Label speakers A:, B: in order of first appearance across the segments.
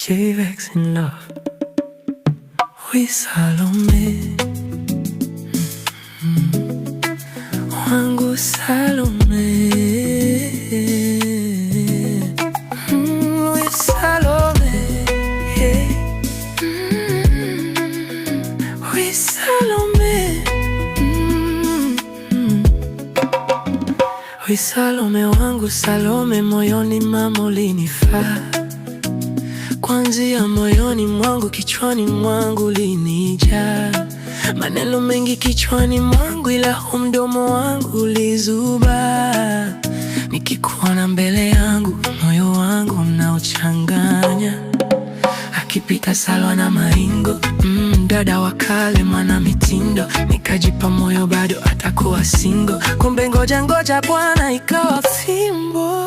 A: J-Vex in love with Salome. Wangu Salome. With Salome. Yeah. With Salome. With Salome wangu Salome, moyoni mama ulinifaa. Kwanzia moyoni mwangu, kichwani mwangu ulinijaa. Maneno mengi kichwani mwangu, ila mdomo wangu ulizuba. Nikikuona mbele yangu, moyo wangu unauchanganya. Akipita Salwa na maringo, dada wa kale mwana mitindo. Nikajipa moyo bado atakuwa single, kumbe ngoja ngoja bwana ikawa fimbo.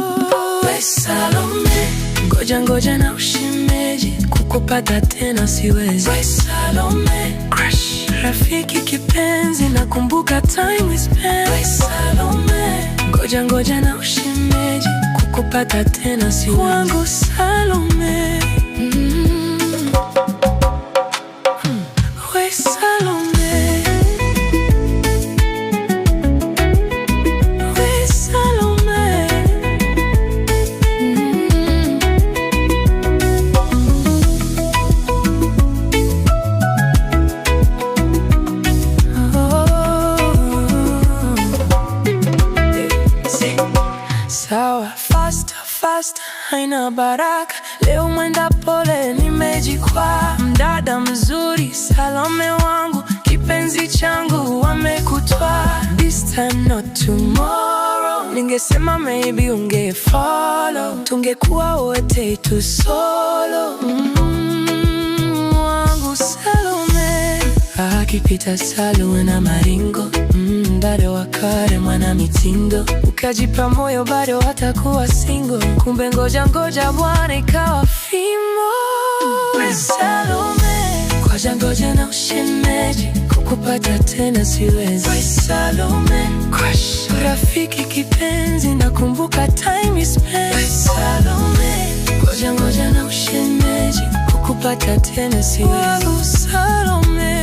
A: We Salome, ngoja na ushimeji, kukupata tena siwezi. We Salome, crush, rafiki kipenzi, nakumbuka time we spent. We Salome, ngoja na ushimeji, kukupata tena siwezi. Wangu Salome. We Salome. We Salome. Sawa, fast, haina baraka. Leo mwenda pole, nimejikwaa. Mdada mzuri Salome wangu, kipenzi changu wamekutwaa. This time not tomorrow, ningesema maybe ungefollow. Tungekuwa wote tu solo. Wangu Salome. Akipita Salwa na maringo, dada wa kale mwana mitindo. Ukajipa moyo bado atakuwa single, kumbe ngoja bwana ikawa fimbo. We Salome, ngoja na ushemeji, kukupata tena siwezi. We Salome, crush, rafiki kipenzi, nakumbuka time we spent. We Salome, ngoja na ushemeji, kukupata tena siwezi. Salome.